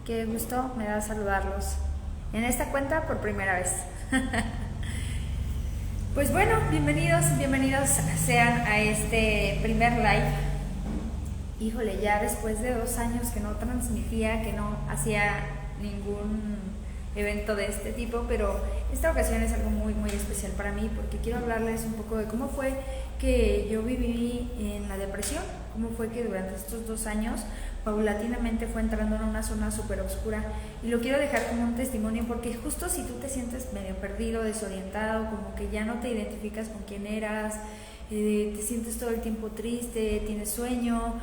Qué gusto me da saludarlos en esta cuenta por primera vez. Pues bueno, bienvenidos sean a este primer live. Híjole, ya después de 2 años que no transmitía, que no hacía ningún evento de este tipo, pero esta ocasión es algo muy especial para mí porque quiero hablarles un poco de cómo fue que yo viví en la depresión, cómo fue que durante estos 2 años paulatinamente fue entrando en una zona súper oscura, y lo quiero dejar como un testimonio porque justo si tú te sientes medio perdido, desorientado, como que ya no te identificas con quién eras, te sientes todo el tiempo triste, tienes sueño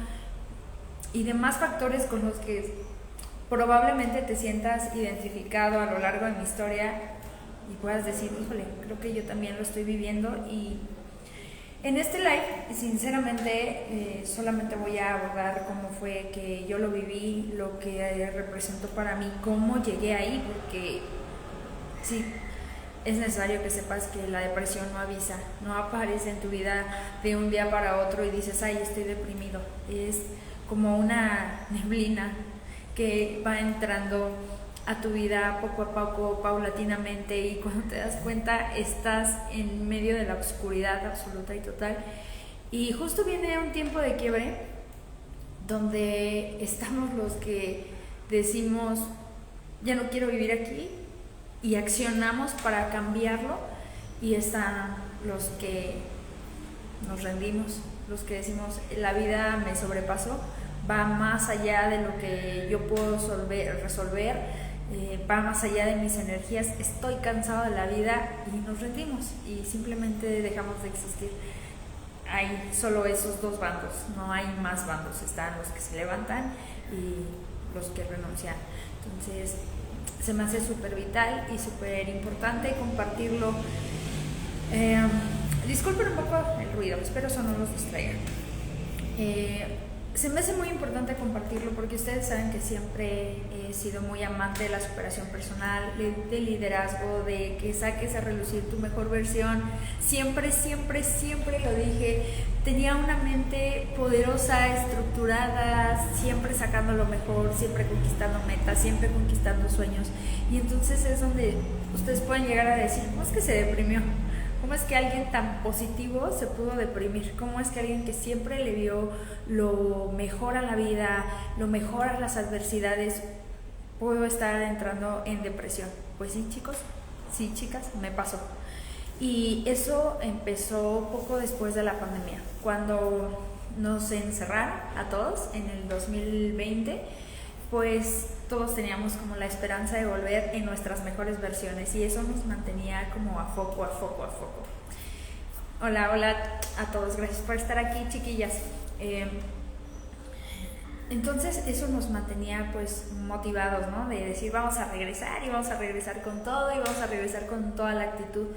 y demás factores con los que probablemente te sientas identificado a lo largo de mi historia y puedas decir, híjole, creo que yo también lo estoy viviendo. Y en este live, sinceramente, solamente voy a abordar cómo fue que yo lo viví, lo que representó para mí, cómo llegué ahí, porque sí, es necesario que sepas que la depresión no avisa, no aparece en tu vida de un día para otro y dices, ay, estoy deprimido. Es como una neblina que va entrando a tu vida poco a poco, paulatinamente, y cuando te das cuenta estás en medio de la oscuridad absoluta y total. Y justo viene un tiempo de quiebre donde estamos los que decimos, ya no quiero vivir aquí, y accionamos para cambiarlo, y están los que nos rendimos, los que decimos, la vida me sobrepasó, va más allá de lo que yo puedo resolver, va más allá de mis energías, estoy cansado de la vida, y nos rendimos y simplemente dejamos de existir. Hay solo esos dos bandos, no hay más bandos, están los que se levantan y los que renuncian. Entonces se me hace súper vital y súper importante compartirlo. Disculpen un poco el ruido, espero eso no los distraiga. Se me hace muy importante compartirlo porque ustedes saben que siempre he sido muy amante de la superación personal, de liderazgo, de que saques a relucir tu mejor versión. Siempre lo dije. Tenía una mente poderosa, estructurada, siempre sacando lo mejor, siempre conquistando metas, siempre conquistando sueños. Y entonces es donde ustedes pueden llegar a decir, ¿cómo es que se deprimió? ¿Cómo es que alguien tan positivo se pudo deprimir? ¿Cómo es que alguien que siempre le vio lo mejor a la vida, lo mejor a las adversidades, pudo estar entrando en depresión? Pues sí, chicos, sí, chicas, me pasó. Y eso empezó poco después de la pandemia, cuando nos encerraron a todos en el 2020. Pues todos teníamos como la esperanza de volver en nuestras mejores versiones, y eso nos mantenía como a foco. Hola a todos, gracias por estar aquí, chiquillas. Entonces eso nos mantenía pues motivados, ¿no? De decir, vamos a regresar, y vamos a regresar con todo, y vamos a regresar con toda la actitud.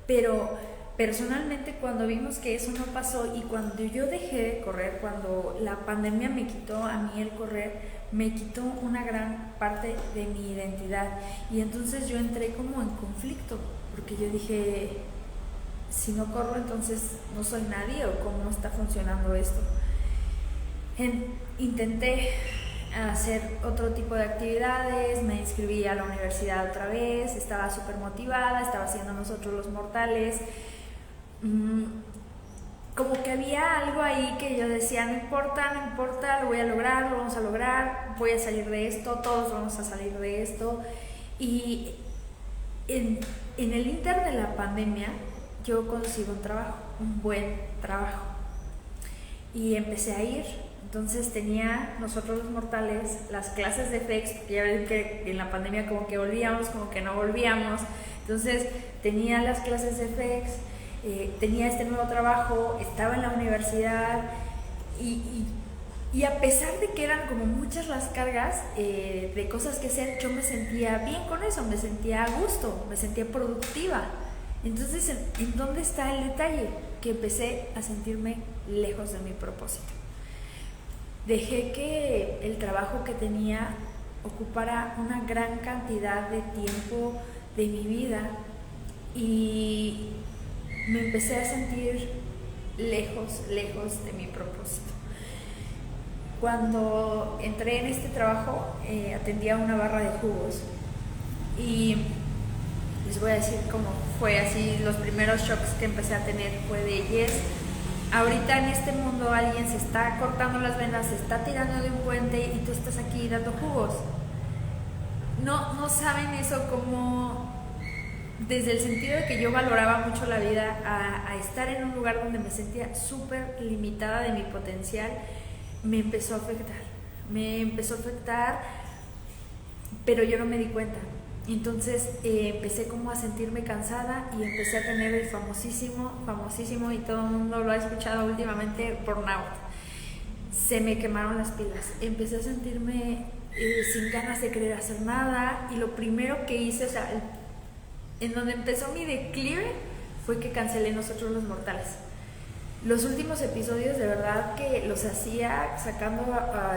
Pero personalmente, cuando vimos que eso no pasó, y cuando yo dejé de correr, cuando la pandemia me quitó a mí el correr, me quitó una gran parte de mi identidad, y entonces yo entré como en conflicto, porque yo dije, si no corro entonces no soy nadie, o cómo está funcionando esto. Intenté hacer otro tipo de actividades, me inscribí a la universidad otra vez, estaba súper motivada, estaba haciendo Nosotros los Mortales. Como que había algo ahí que yo decía, no importa, lo voy a lograr, lo vamos a lograr, voy a salir de esto, todos vamos a salir de esto. Y en el inter de la pandemia yo consigo un trabajo, un buen trabajo, y empecé a ir. Entonces tenía Nosotros los Mortales, las clases de FX, ya ven que en la pandemia como que volvíamos, como que no volvíamos. Entonces tenía las clases de FX, tenía este nuevo trabajo, estaba en la universidad, y a pesar de que eran como muchas las cargas de cosas que hacer, yo me sentía bien con eso, me sentía a gusto, me sentía productiva. Entonces, ¿en dónde está el detalle? Que empecé a sentirme lejos de mi propósito. Dejé que el trabajo que tenía ocupara una gran cantidad de tiempo de mi vida, y me empecé a sentir lejos de mi propósito. cuando entré en este trabajo atendía una barra de jugos y les voy a decir cómo fue así. Los primeros shocks que empecé a tener fue de yes, ahorita en este mundo alguien se está cortando las venas, se está tirando de un puente y tú estás aquí dando jugos. No saben eso como desde el sentido de que yo valoraba mucho la vida a estar en un lugar donde me sentía súper limitada de mi potencial, me empezó a afectar, pero yo no me di cuenta. Entonces empecé como a sentirme cansada y empecé a tener el famosísimo, y todo el mundo lo ha escuchado últimamente, burnout. Se me quemaron las pilas, empecé a sentirme sin ganas de querer hacer nada, y lo primero que hice, o sea, en donde empezó mi declive, fue que cancelé Nosotros los Mortales. Los últimos episodios de verdad que los hacía sacando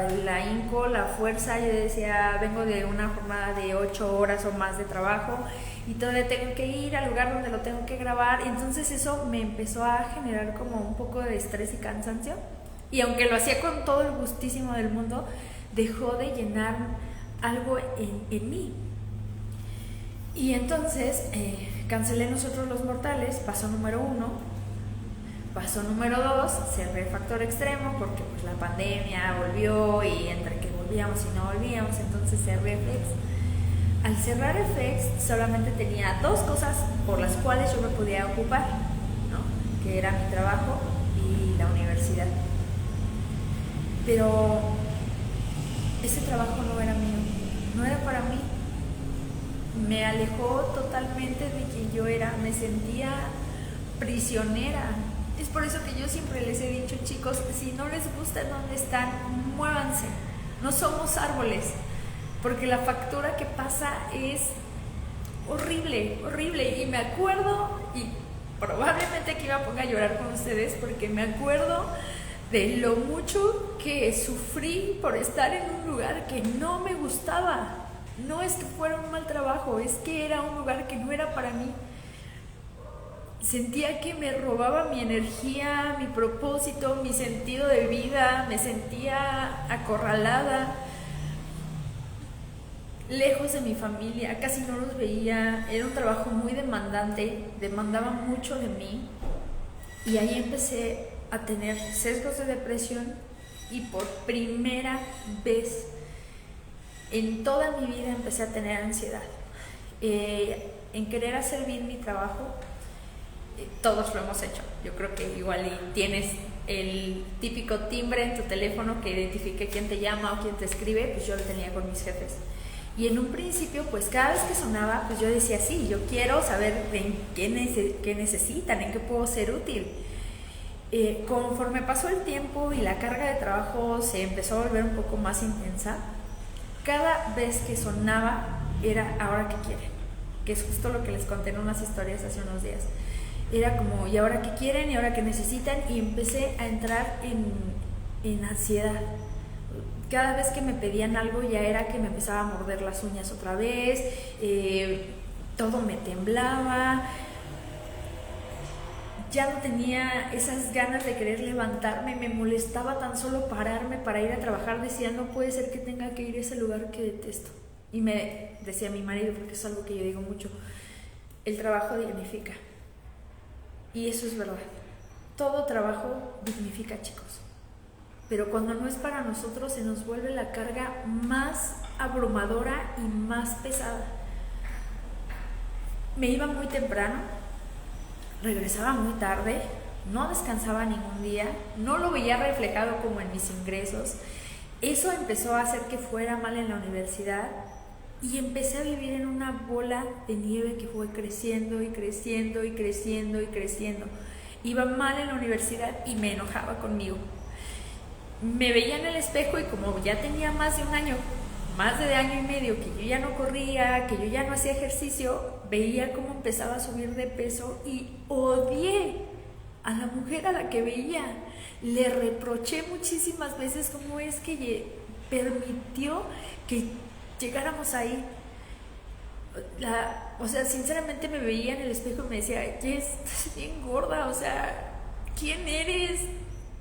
el ahínco, la fuerza. Yo decía, vengo de una jornada de 8 horas o más de trabajo y todavía tengo que ir al lugar donde lo tengo que grabar. Entonces eso me empezó a generar como un poco de estrés y cansancio, y aunque lo hacía con todo el gustísimo del mundo, dejó de llenar algo en mí. Y entonces cancelé Nosotros los Mortales, paso número 1. Paso número 2, cerré Factor Extremo porque pues la pandemia volvió, y entre que volvíamos y no volvíamos, entonces cerré FX. Al cerrar FX solamente tenía 2 cosas por las cuales yo me podía ocupar, ¿no? Que era mi trabajo y la universidad. Pero ese trabajo no era mío, no era para mí. Me alejó totalmente de quien yo era, me sentía prisionera. Es por eso que yo siempre les he dicho, chicos, si no les gusta donde están, muévanse. No somos árboles, porque la factura que pasa es horrible, horrible. Y me acuerdo, y probablemente aquí me ponga a llorar con ustedes, porque me acuerdo de lo mucho que sufrí por estar en un lugar que no me gustaba. No es que fuera un mal trabajo, es que era un lugar que no era para mí. Sentía que me robaba mi energía, mi propósito, mi sentido de vida. Me sentía acorralada, lejos de mi familia, casi no los veía. Era un trabajo muy demandante, demandaba mucho de mí, y ahí empecé a tener sesgos de depresión, y por primera vez en toda mi vida empecé a tener ansiedad, en querer hacer bien mi trabajo. Todos lo hemos hecho. Yo creo que igual y tienes el típico timbre en tu teléfono que identifique quién te llama o quién te escribe. Pues yo lo tenía con mis jefes, y en un principio pues cada vez que sonaba pues yo decía, sí, yo quiero saber en qué necesitan, en qué puedo ser útil. Conforme pasó el tiempo y la carga de trabajo se empezó a volver un poco más intensa, cada vez que sonaba era ¿ahora qué quieren? Que es justo lo que les conté en unas historias hace unos días. Era como, ¿y ahora qué quieren? ¿Y ahora qué necesitan? Y empecé a entrar en ansiedad. Cada vez que me pedían algo ya era que me empezaba a morder las uñas otra vez, todo me temblaba, ya no tenía esas ganas de querer levantarme, me molestaba tan solo pararme para ir a trabajar. Decía, no puede ser que tenga que ir a ese lugar que detesto. Y me decía mi marido, porque es algo que yo digo mucho, el trabajo dignifica. Y eso es verdad. Todo trabajo dignifica, chicos. Pero cuando no es para nosotros, se nos vuelve la carga más abrumadora y más pesada. Me iba muy temprano, regresaba muy tarde, no descansaba ningún día, no lo veía reflejado como en mis ingresos. Eso empezó a hacer que fuera mal en la universidad, y empecé a vivir en una bola de nieve que fue creciendo y creciendo y creciendo y creciendo. Iba mal en la universidad y me enojaba conmigo. Me veía en el espejo, y como ya tenía más de un año, más de año y medio que yo ya no corría, que yo ya no hacía ejercicio, veía cómo empezaba a subir de peso y odié a la mujer a la que veía. Le reproché muchísimas veces cómo es que permitió que llegáramos ahí. O sea, sinceramente me veía en el espejo y me decía, Jess, estás bien gorda, o sea, ¿quién eres?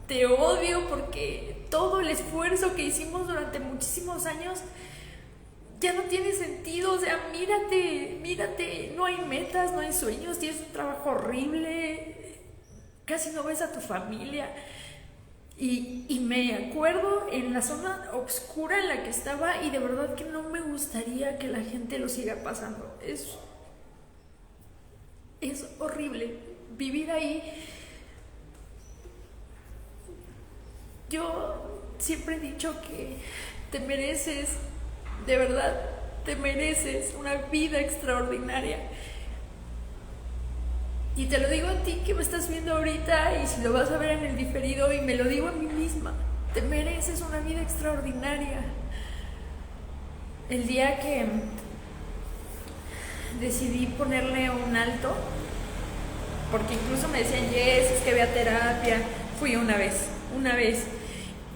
Te odio porque todo el esfuerzo que hicimos durante muchísimos años ya no tiene sentido. O sea, mírate, no hay metas, no hay sueños, tienes un trabajo horrible, casi no ves a tu familia. Y me acuerdo en la zona oscura en la que estaba, y de verdad que no me gustaría que la gente lo siga pasando. Es horrible vivir ahí. Yo siempre he dicho que te mereces, de verdad, te mereces una vida extraordinaria. Y te lo digo a ti que me estás viendo ahorita, y si lo vas a ver en el diferido, y me lo digo a mí misma, te mereces una vida extraordinaria. El día que decidí ponerle un alto, porque incluso me decían, Jess, es que ve a terapia, fui una vez,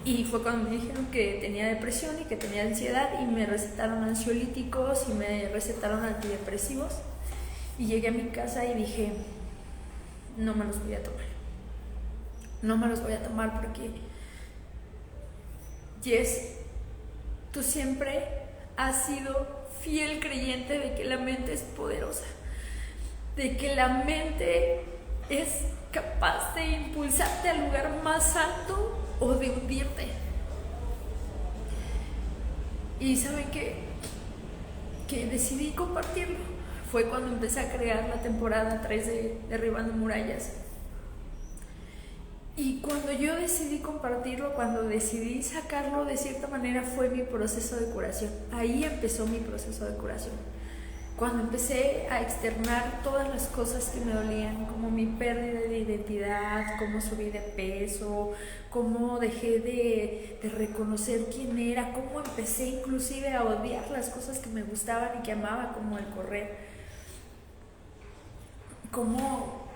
y fue cuando me dijeron que tenía depresión y que tenía ansiedad, y me recetaron ansiolíticos y me recetaron antidepresivos, y llegué a mi casa y dije, no me los voy a tomar porque, Jess, tú siempre has sido fiel creyente de que la mente es poderosa, de que la mente es capaz de impulsarte al lugar más alto o de hundirte. Y ¿saben qué? Que decidí compartirlo. Fue cuando empecé a crear la temporada 3 de Derribando Murallas. Y cuando yo decidí compartirlo, cuando decidí sacarlo, de cierta manera fue mi proceso de curación. Ahí empezó mi proceso de curación. Cuando empecé a externar todas las cosas que me dolían, como mi pérdida de identidad, cómo subí de peso, cómo dejé de reconocer quién era, cómo empecé inclusive a odiar las cosas que me gustaban y que amaba, como el correr. Cómo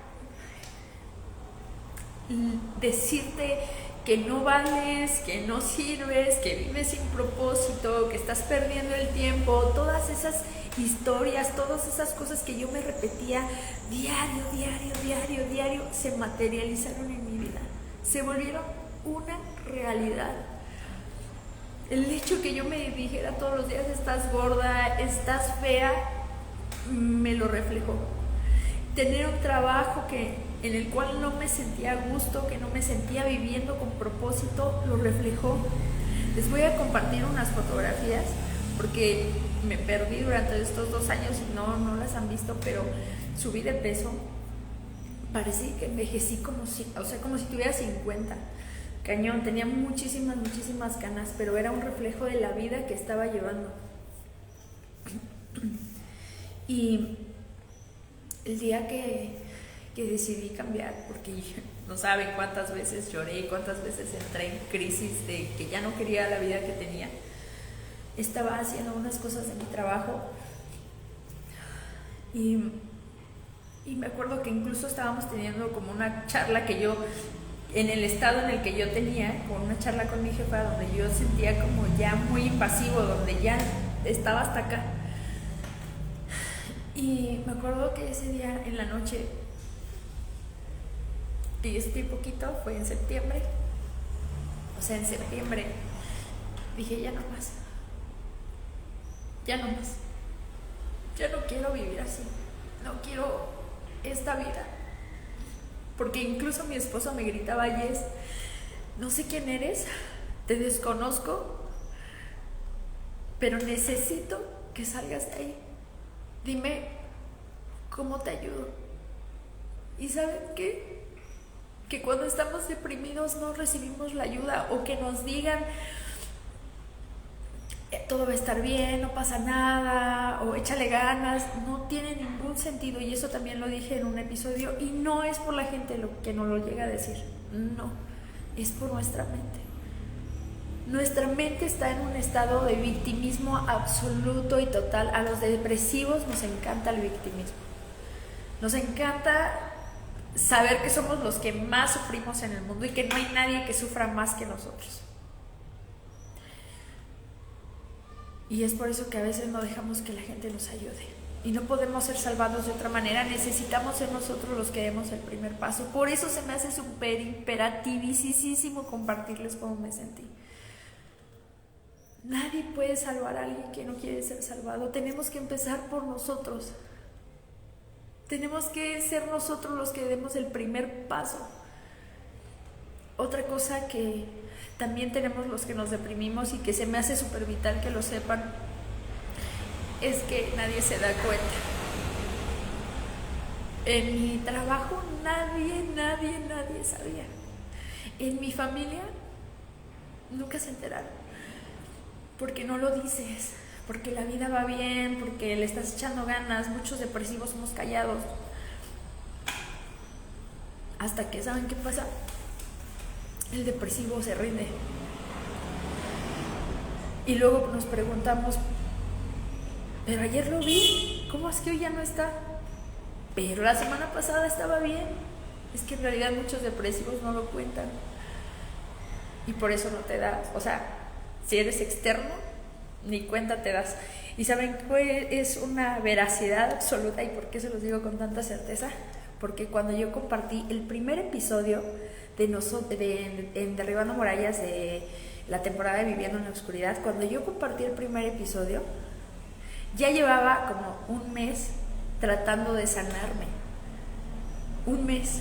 decirte que no vales, que no sirves, que vives sin propósito, que estás perdiendo el tiempo, todas esas historias, todas esas cosas que yo me repetía diario, se materializaron en mi vida, se volvieron una realidad. El hecho que yo me dijera todos los días, estás gorda, estás fea, me lo reflejó. Tener un trabajo en el cual no me sentía a gusto, que no me sentía viviendo con propósito, lo reflejó. Les voy a compartir unas fotografías porque me perdí durante estos 2 años y no las han visto, pero subí de peso. Parecía que envejecí como si tuviera 50. Cañón, tenía muchísimas canas, pero era un reflejo de la vida que estaba llevando. Y el día que decidí cambiar, porque no saben cuántas veces lloré, cuántas veces entré en crisis de que ya no quería la vida que tenía, estaba haciendo unas cosas de mi trabajo y me acuerdo que incluso estábamos teniendo como una charla que yo, en el estado en el que yo tenía, con una charla con mi jefa, donde yo sentía como ya muy invasivo, donde ya estaba hasta acá. Y me acuerdo que ese día en la noche, y estoy poquito, fue en septiembre, dije ya no más, ya no quiero vivir así, no quiero esta vida, porque incluso mi esposo me gritaba, Jess, no sé quién eres, te desconozco, pero necesito que salgas de ahí. Dime cómo te ayudo. ¿Y saben qué? Que cuando estamos deprimidos no recibimos la ayuda, o que nos digan todo va a estar bien, no pasa nada, o échale ganas, no tiene ningún sentido. Y eso también lo dije en un episodio, y no es por la gente lo que nos lo llega a decir, no, es por nuestra mente. Nuestra mente está en un estado de victimismo absoluto y total. A los depresivos nos encanta el victimismo. Nos encanta saber que somos los que más sufrimos en el mundo y que no hay nadie que sufra más que nosotros. Y es por eso que a veces no dejamos que la gente nos ayude. y no podemos ser salvados de otra manera. Necesitamos ser nosotros los que demos el primer paso. Por eso se me hace súper imperativísimo compartirles cómo me sentí. Nadie puede salvar a alguien que no quiere ser salvado. Tenemos que empezar por nosotros. Tenemos que ser nosotros los que demos el primer paso. Otra cosa que también tenemos los que nos deprimimos y que se me hace súper vital que lo sepan, es que nadie se da cuenta. En mi trabajo nadie sabía. En mi familia nunca se enteraron. Porque no lo dices, porque la vida va bien, porque le estás echando ganas. Muchos depresivos somos callados. Hasta que, ¿saben qué pasa? El depresivo se rinde. Y luego nos preguntamos, pero ayer lo vi, ¿cómo es que hoy ya no está? Pero la semana pasada estaba bien. Es que en realidad muchos depresivos no lo cuentan. Y por eso no te das, o sea, si eres externo, ni cuenta te das. ¿Y saben qué es una veracidad absoluta? ¿Y por qué se los digo con tanta certeza? Porque cuando yo compartí el primer episodio en Derribando Murallas de la temporada de Viviendo en la Oscuridad, cuando yo compartí el primer episodio, ya llevaba como un mes tratando de sanarme. Un mes.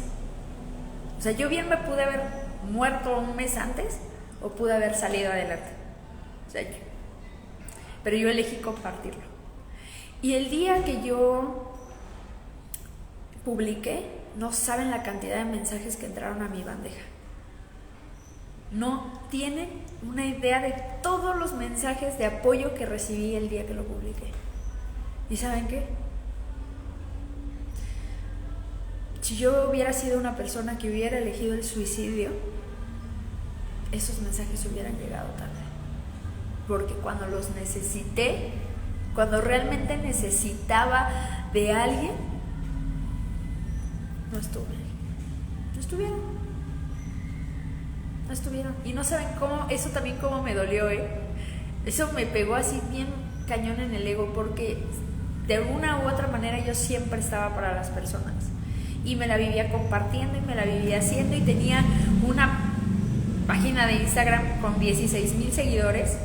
O sea, yo bien me pude haber muerto un mes antes o pude haber salido adelante. O sea, pero yo elegí compartirlo. Y el día que yo publiqué, no saben la cantidad de mensajes que entraron a mi bandeja. No tienen una idea de todos los mensajes de apoyo que recibí el día que lo publiqué. ¿Y saben qué? Si yo hubiera sido una persona que hubiera elegido el suicidio, esos mensajes hubieran llegado tarde. Porque cuando los necesité, cuando realmente necesitaba de alguien, no estuve. No estuvieron. Y no saben cómo, eso también cómo me dolió, Eso me pegó así bien cañón en el ego, porque de una u otra manera yo siempre estaba para las personas. Y me la vivía compartiendo y me la vivía haciendo, y tenía una página de Instagram con 16,000 seguidores.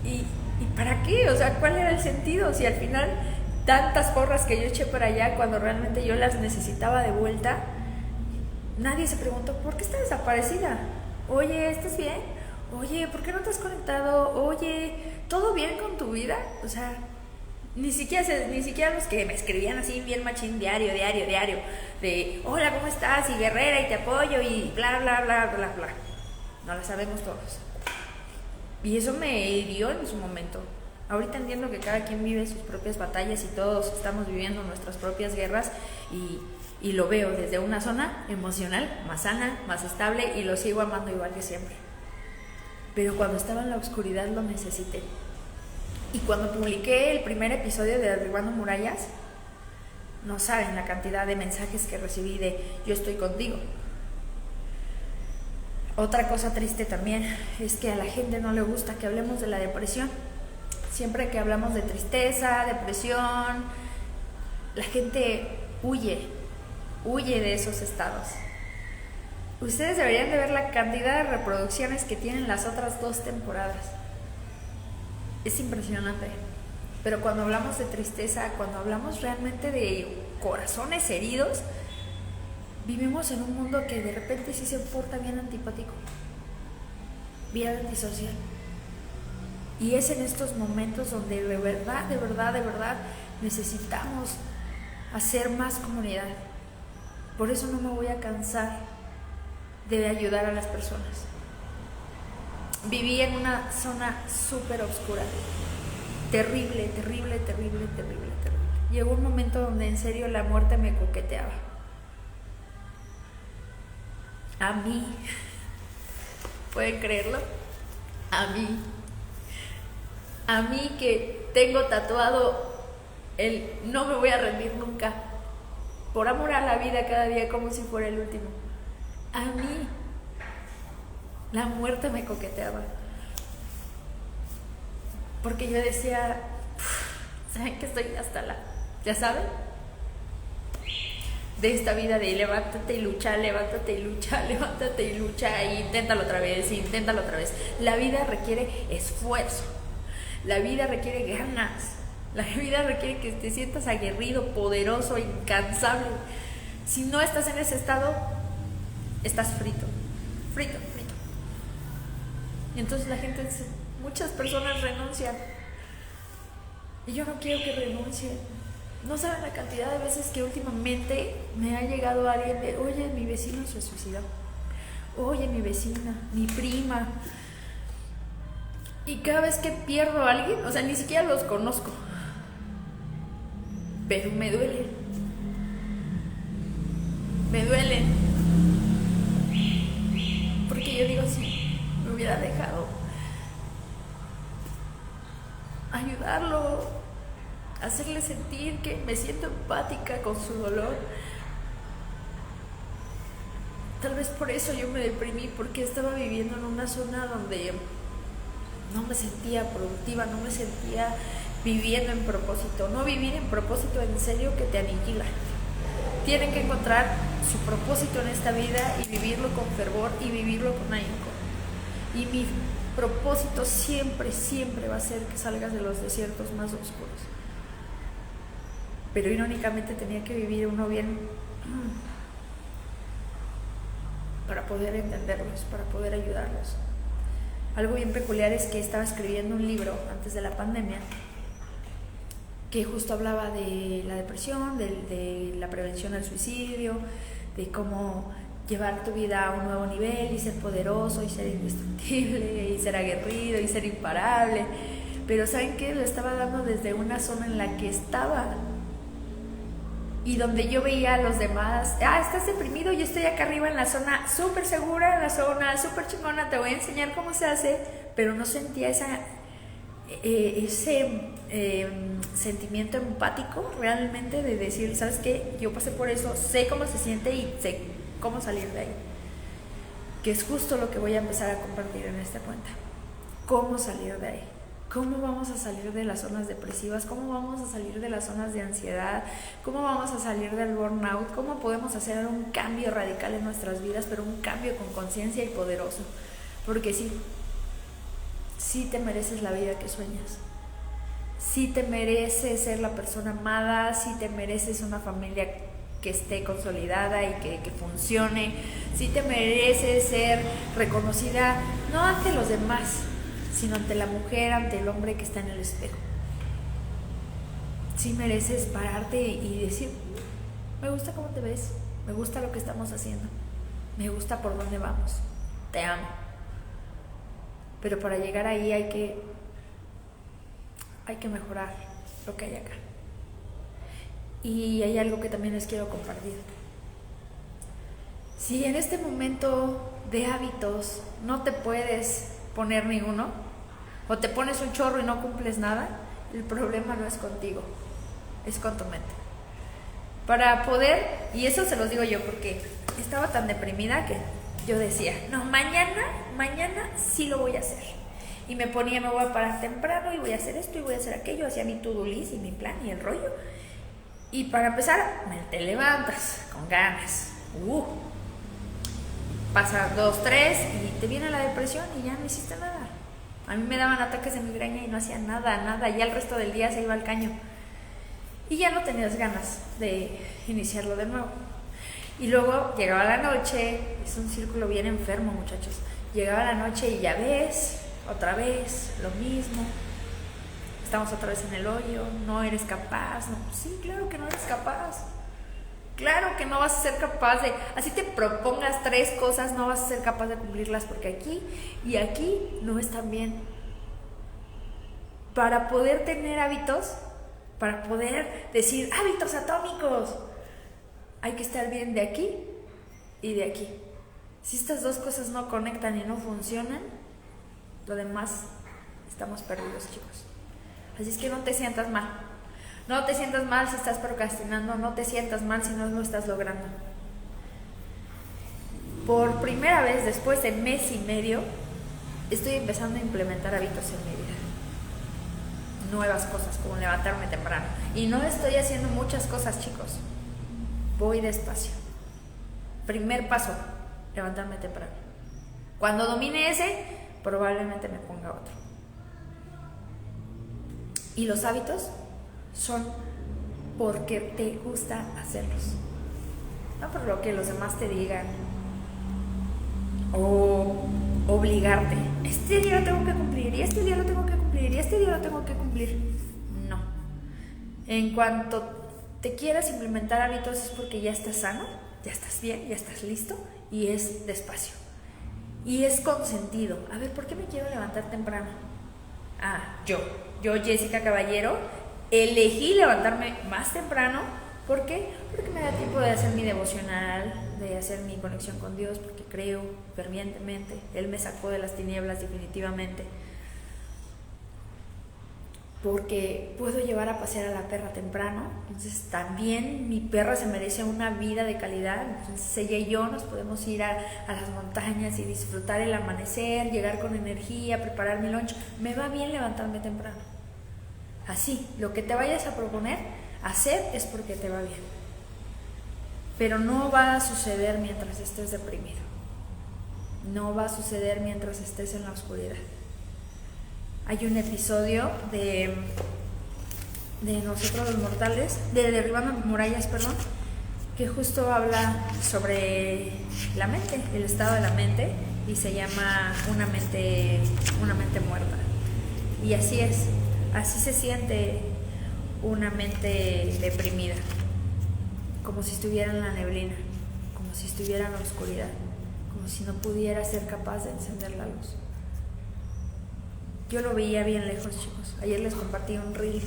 ¿Y para qué? O sea, ¿cuál era el sentido? Si al final tantas porras que yo eché para allá, cuando realmente yo las necesitaba de vuelta, nadie se preguntó, ¿por qué estás desaparecida? Oye, ¿estás bien? Oye, ¿por qué no te has conectado? Oye, ¿todo bien con tu vida? O sea, ni siquiera los que me escribían así bien machín diario, de hola, ¿cómo estás? Y guerrera, y te apoyo, y bla, bla, bla, bla, bla. No la sabemos todos. Y eso me hirió en su momento. Ahorita entiendo que cada quien vive sus propias batallas y todos estamos viviendo nuestras propias guerras, y lo veo desde una zona emocional más sana, más estable, y lo sigo amando igual que siempre. Pero cuando estaba en la oscuridad lo necesité. Y cuando publiqué el primer episodio de Derribando Murallas, no saben la cantidad de mensajes que recibí de yo estoy contigo. Otra cosa triste también es que a la gente no le gusta que hablemos de la depresión. Siempre que hablamos de tristeza, depresión, la gente huye de esos estados. Ustedes deberían de ver la cantidad de reproducciones que tienen las otras 2 temporadas. Es impresionante. Pero cuando hablamos de tristeza, cuando hablamos realmente de corazones heridos, vivimos en un mundo que de repente sí se porta bien antipático, bien antisocial. Y es en estos momentos donde de verdad necesitamos hacer más comunidad. Por eso no me voy a cansar de ayudar a las personas. Viví en una zona súper oscura, terrible. Llegó un momento donde en serio la muerte me coqueteaba. A mí, ¿pueden creerlo? A mí que tengo tatuado el no me voy a rendir nunca, por amor a la vida cada día como si fuera el último. A mí la muerte me coqueteaba, porque yo decía, saben que estoy hasta ya saben, de esta vida de levántate y lucha, levántate y lucha, levántate y lucha, e inténtalo otra vez, inténtalo otra vez. La vida requiere esfuerzo, la vida requiere ganas, la vida requiere que te sientas aguerrido, poderoso, incansable. Si no estás en ese estado, estás frito. Y entonces la gente dice, muchas personas renuncian. Y yo no quiero que renuncien. No saben la cantidad de veces que últimamente me ha llegado alguien de, oye, mi vecino se suicidó. Oye, mi vecina, mi prima. Y cada vez que pierdo a alguien, o sea, ni siquiera los conozco, pero me duele. Me duele. Porque yo digo, si me hubiera dejado ayudarlo, hacerle sentir que me siento empática con su dolor. Tal vez por eso yo me deprimí, porque estaba viviendo en una zona donde no me sentía productiva, no me sentía viviendo en propósito. No vivir en propósito en serio que te aniquila. Tienen que encontrar su propósito en esta vida y vivirlo con fervor y vivirlo con ahínco. Y mi propósito siempre va a ser que salgas de los desiertos más oscuros. Pero irónicamente tenía que vivir uno bien para poder entenderlos, para poder ayudarlos. Algo bien peculiar es que estaba escribiendo un libro antes de la pandemia que justo hablaba de la depresión, de la prevención al suicidio, de cómo llevar tu vida a un nuevo nivel y ser poderoso y ser indestructible y ser aguerrido y ser imparable. Pero ¿saben qué? Lo estaba dando desde una zona en la que estaba y donde yo veía a los demás, estás deprimido, yo estoy acá arriba en la zona súper segura, en la zona súper chingona, te voy a enseñar cómo se hace, pero no sentía ese sentimiento empático realmente de decir, ¿sabes qué? Yo pasé por eso, sé cómo se siente y sé cómo salir de ahí. Que es justo lo que voy a empezar a compartir en esta cuenta. ¿Cómo salir de ahí? ¿Cómo vamos a salir de las zonas depresivas? ¿Cómo vamos a salir de las zonas de ansiedad? ¿Cómo vamos a salir del burnout? ¿Cómo podemos hacer un cambio radical en nuestras vidas, pero un cambio con conciencia y poderoso? Porque sí te mereces la vida que sueñas. Sí te mereces ser la persona amada, sí te mereces una familia que esté consolidada y que funcione. Sí te mereces ser reconocida, no ante los demás, sino ante la mujer, ante el hombre que está en el espejo. Sí mereces pararte y decir, me gusta cómo te ves, me gusta lo que estamos haciendo, me gusta por dónde vamos, te amo. Pero para llegar ahí hay que mejorar lo que hay acá. Y hay algo que también les quiero compartir. Si en este momento de hábitos no te puedes poner ninguno, o te pones un chorro y no cumples nada, el problema no es contigo, es con tu mente. Para poder, y eso se los digo yo porque estaba tan deprimida que yo decía, no, mañana sí lo voy a hacer. Y me voy a parar temprano y voy a hacer esto y voy a hacer aquello, hacía mi to-do list y mi plan y el rollo. Y para empezar, te levantas con ganas. Pasa 2, 3 y te viene la depresión y ya no hiciste nada. A mí me daban ataques de migraña y no hacía nada. Ya el resto del día se iba al caño. Y ya no tenías ganas de iniciarlo de nuevo. Y luego llegaba la noche, es un círculo bien enfermo, muchachos. Llegaba la noche y ya ves, otra vez, lo mismo. Estamos otra vez en el hoyo, no eres capaz. No, sí, claro que no eres capaz. Claro que no vas a ser capaz de, así te propongas 3 cosas, no vas a ser capaz de cumplirlas porque aquí y aquí no están bien. Para poder tener hábitos, para poder decir hábitos atómicos, hay que estar bien de aquí y de aquí. Si estas 2 cosas no conectan y no funcionan, lo demás estamos perdidos, chicos. Así es que no te sientas mal. No te sientas mal si estás procrastinando, no te sientas mal si no lo estás logrando. Por primera vez después de mes y medio, estoy empezando a implementar hábitos en mi vida. nuevas cosas, como levantarme temprano. Y no estoy haciendo muchas cosas, chicos. Voy despacio. Primer paso, levantarme temprano. Cuando domine ese, probablemente me ponga otro. Y los hábitos son porque te gusta hacerlos, no por lo que los demás te digan o obligarte. Este día lo tengo que cumplir, y este día lo tengo que cumplir, y este día lo tengo que cumplir. No. En cuanto te quieras implementar hábitos es porque ya estás sano, ya estás bien, ya estás listo, y es despacio. Y es consentido. A ver, ¿por qué me quiero levantar temprano? Yo Jessica Caballero, elegí levantarme más temprano. ¿Por qué? Porque me da tiempo de hacer mi devocional, de hacer mi conexión con Dios, porque creo fervientemente. Él me sacó de las tinieblas definitivamente. Porque puedo llevar a pasear a la perra temprano, entonces también mi perra se merece una vida de calidad. Entonces ella y yo nos podemos ir a las montañas y disfrutar el amanecer, llegar con energía, preparar mi lunch. Me va bien levantarme temprano. Así, lo que te vayas a proponer hacer es porque te va bien, pero no va a suceder mientras estés deprimido, no va a suceder mientras estés en la oscuridad. Hay un episodio de Nosotros los Mortales, de Derribando Murallas, que justo habla sobre la mente, el estado de la mente, y se llama una mente muerta. Y así es, así se siente una mente deprimida, como si estuviera en la neblina, como si estuviera en la oscuridad, como si no pudiera ser capaz de encender la luz. Yo lo veía bien lejos, chicos. Ayer les compartí un reel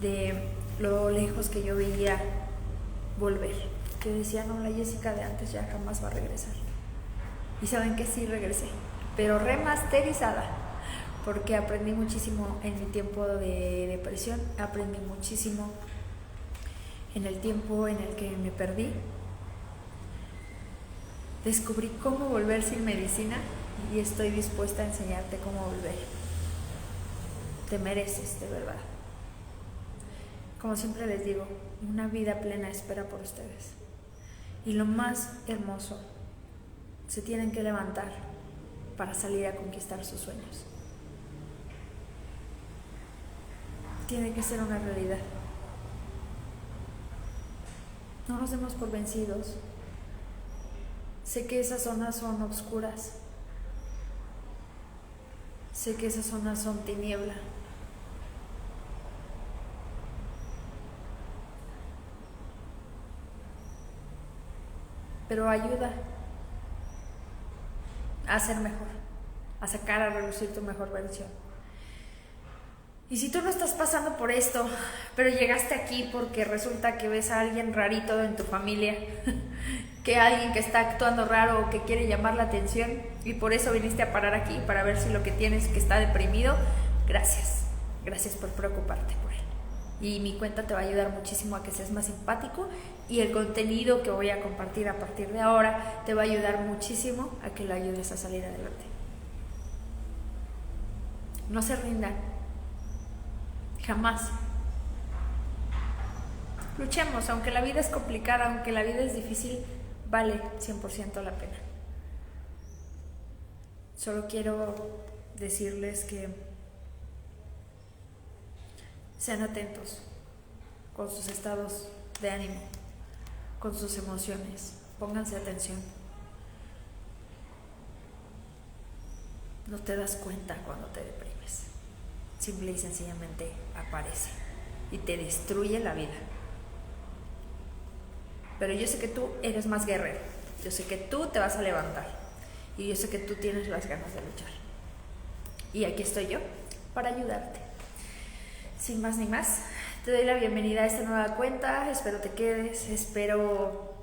de lo lejos que yo veía volver. Yo decía, no, la Jessica de antes ya jamás va a regresar. Y saben que sí regresé, pero remasterizada, porque aprendí muchísimo en mi tiempo de depresión, aprendí muchísimo en el tiempo en el que me perdí. Descubrí cómo volver sin medicina y estoy dispuesta a enseñarte cómo volver. Te mereces, de verdad. Como siempre les digo, una vida plena espera por ustedes. Y lo más hermoso, se tienen que levantar para salir a conquistar sus sueños. Tiene que ser una realidad. No nos demos por vencidos. Sé que esas zonas son oscuras. Sé que esas zonas son tiniebla. Pero ayuda a ser mejor, a sacar a relucir tu mejor versión. Y si tú no estás pasando por esto, pero llegaste aquí porque resulta que ves a alguien rarito en tu familia, que alguien que está actuando raro o que quiere llamar la atención y por eso viniste a parar aquí para ver si lo que tienes que está deprimido, gracias por preocuparte por él. Y mi cuenta te va a ayudar muchísimo a que seas más simpático, y el contenido que voy a compartir a partir de ahora te va a ayudar muchísimo a que lo ayudes a salir adelante. No se rindan. Jamás. Luchemos, aunque la vida es complicada, aunque la vida es difícil, vale 100% la pena. Solo quiero decirles que sean atentos con sus estados de ánimo, con sus emociones, pónganse atención. No te das cuenta cuando te deprimes. Simple y sencillamente aparece y te destruye la vida. Pero yo sé que tú eres más guerrero, yo sé que tú te vas a levantar y yo sé que tú tienes las ganas de luchar. Y aquí estoy yo para ayudarte. Sin más ni más, te doy la bienvenida a esta nueva cuenta. Espero te quedes, espero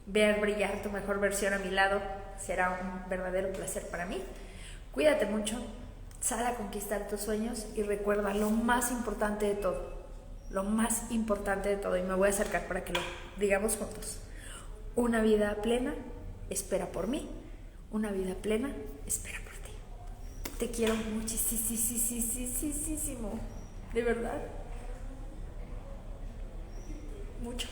ver brillar tu mejor versión a mi lado. Será un verdadero placer para mí. Cuídate mucho. Sal a conquistar tus sueños y recuerda lo más importante de todo, y me voy a acercar para que lo digamos juntos. Una vida plena espera por mí, una vida plena espera por ti. te quiero muchísimo. De verdad. Mucho.